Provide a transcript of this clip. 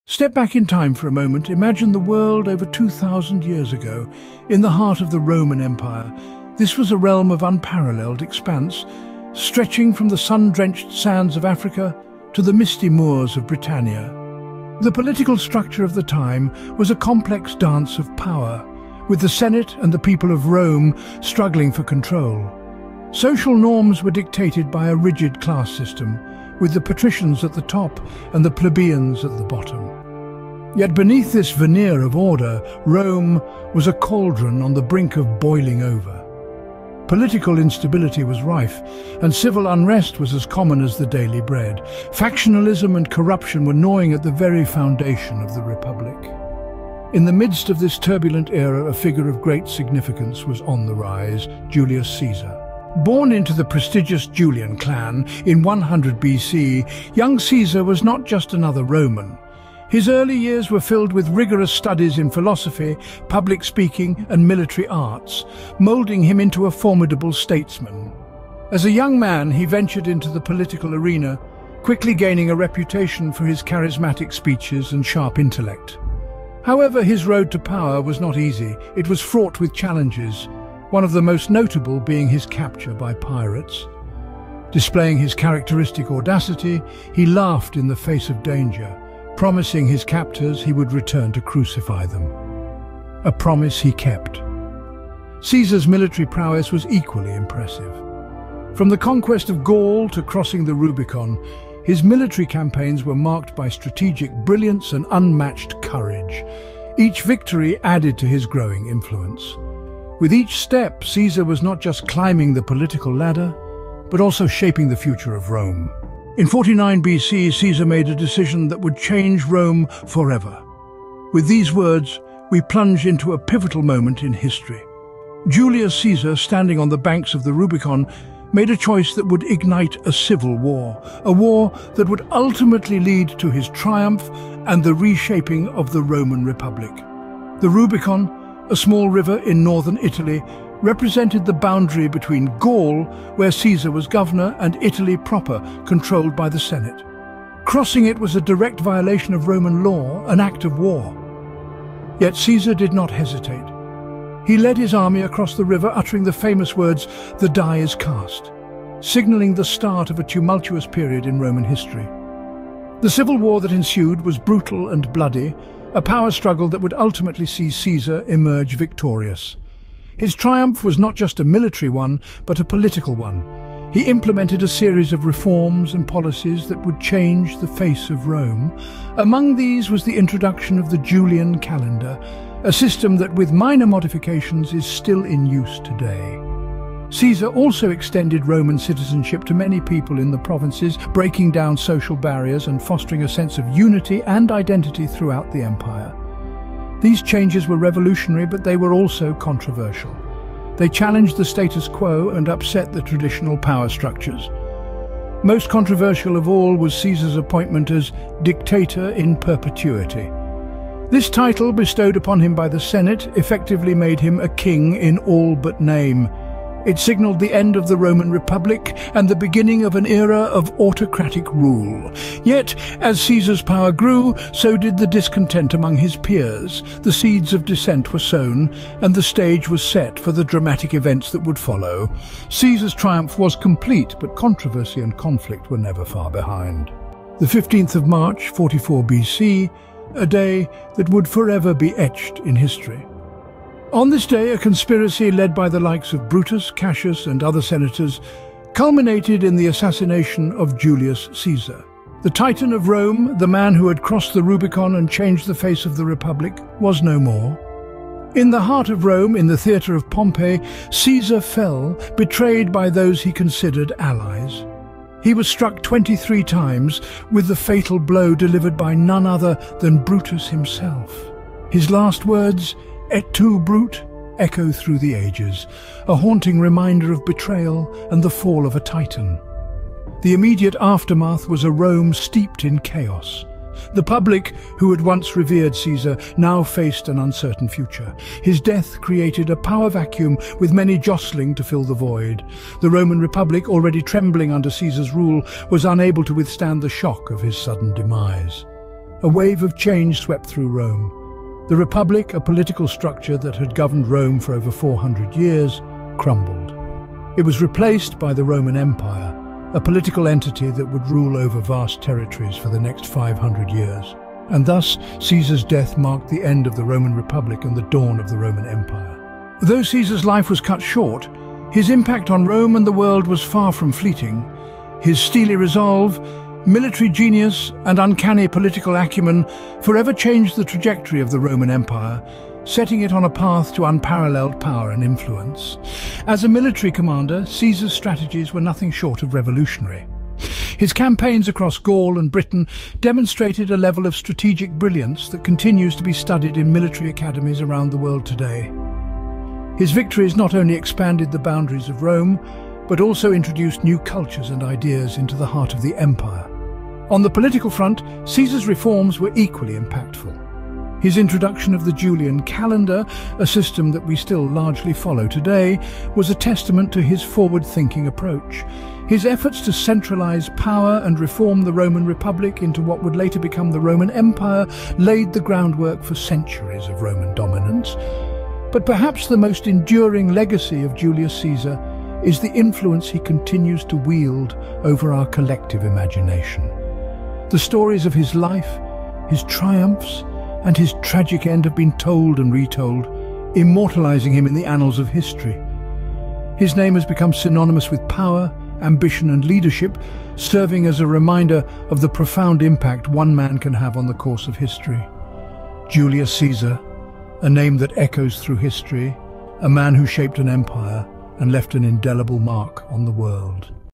Step back in time for a moment. Imagine the world over 2,000 years ago, in the heart of the Roman Empire. This was a realm of unparalleled expanse, stretching from the sun-drenched sands of Africa to the misty moors of Britannia. The political structure of the time was a complex dance of power, with the Senate and the people of Rome struggling for control. Social norms were dictated by a rigid class system, with the patricians at the top and the plebeians at the bottom. Yet beneath this veneer of order, Rome was a cauldron on the brink of boiling over. Political instability was rife, and civil unrest was as common as the daily bread. Factionalism and corruption were gnawing at the very foundation of the Republic. In the midst of this turbulent era, a figure of great significance was on the rise: Julius Caesar. Born into the prestigious Julian clan in 100 BC, young Caesar was not just another Roman. His early years were filled with rigorous studies in philosophy, public speaking and military arts, moulding him into a formidable statesman. As a young man, he ventured into the political arena, quickly gaining a reputation for his charismatic speeches and sharp intellect. However, his road to power was not easy. It was fraught with challenges, one of the most notable being his capture by pirates. Displaying his characteristic audacity, he laughed in the face of danger, promising his captors he would return to crucify them. A promise he kept. Caesar's military prowess was equally impressive. From the conquest of Gaul to crossing the Rubicon, his military campaigns were marked by strategic brilliance and unmatched courage. Each victory added to his growing influence. With each step, Caesar was not just climbing the political ladder, but also shaping the future of Rome. In 49 BC, Caesar made a decision that would change Rome forever. With these words, we plunge into a pivotal moment in history. Julius Caesar, standing on the banks of the Rubicon, made a choice that would ignite a civil war, a war that would ultimately lead to his triumph and the reshaping of the Roman Republic. The Rubicon, a small river in northern Italy, represented the boundary between Gaul, where Caesar was governor, and Italy proper, controlled by the Senate. Crossing it was a direct violation of Roman law, an act of war. Yet Caesar did not hesitate. He led his army across the river, uttering the famous words, "The die is cast," signaling the start of a tumultuous period in Roman history. The civil war that ensued was brutal and bloody, a power struggle that would ultimately see Caesar emerge victorious. His triumph was not just a military one, but a political one. He implemented a series of reforms and policies that would change the face of Rome. Among these was the introduction of the Julian calendar, a system that, with minor modifications, is still in use today. Caesar also extended Roman citizenship to many people in the provinces, breaking down social barriers and fostering a sense of unity and identity throughout the empire. These changes were revolutionary, but they were also controversial. They challenged the status quo and upset the traditional power structures. Most controversial of all was Caesar's appointment as dictator in perpetuity. This title, bestowed upon him by the Senate, effectively made him a king in all but name. It signaled the end of the Roman Republic and the beginning of an era of autocratic rule. Yet, as Caesar's power grew, so did the discontent among his peers. The seeds of dissent were sown, and the stage was set for the dramatic events that would follow. Caesar's triumph was complete, but controversy and conflict were never far behind. The 15th of March, 44 BC, a day that would forever be etched in history. On this day, a conspiracy led by the likes of Brutus, Cassius and other senators culminated in the assassination of Julius Caesar. The Titan of Rome, the man who had crossed the Rubicon and changed the face of the Republic, was no more. In the heart of Rome, in the theatre of Pompey, Caesar fell, betrayed by those he considered allies. He was struck 23 times, with the fatal blow delivered by none other than Brutus himself. His last words, "Et tu, Brute," echo through the ages, a haunting reminder of betrayal and the fall of a titan. The immediate aftermath was a Rome steeped in chaos. The public, who had once revered Caesar, now faced an uncertain future. His death created a power vacuum, with many jostling to fill the void. The Roman Republic, already trembling under Caesar's rule, was unable to withstand the shock of his sudden demise. a wave of change swept through Rome. The Republic, a political structure that had governed Rome for over 400 years, crumbled. It was replaced by the Roman Empire, a political entity that would rule over vast territories for the next 500 years. And thus, Caesar's death marked the end of the Roman Republic and the dawn of the Roman Empire. Though Caesar's life was cut short, his impact on Rome and the world was far from fleeting. His steely resolve, military genius, and uncanny political acumen forever changed the trajectory of the Roman Empire, setting it on a path to unparalleled power and influence. As a military commander, Caesar's strategies were nothing short of revolutionary. His campaigns across Gaul and Britain demonstrated a level of strategic brilliance that continues to be studied in military academies around the world today. His victories not only expanded the boundaries of Rome, but also introduced new cultures and ideas into the heart of the empire. On the political front, Caesar's reforms were equally impactful. His introduction of the Julian calendar, a system that we still largely follow today, was a testament to his forward-thinking approach. His efforts to centralize power and reform the Roman Republic into what would later become the Roman Empire laid the groundwork for centuries of Roman dominance. But perhaps the most enduring legacy of Julius Caesar is the influence he continues to wield over our collective imagination. The stories of his life, his triumphs, and his tragic end have been told and retold, immortalizing him in the annals of history. His name has become synonymous with power, ambition, and leadership, serving as a reminder of the profound impact one man can have on the course of history. Julius Caesar, a name that echoes through history, a man who shaped an empire and left an indelible mark on the world.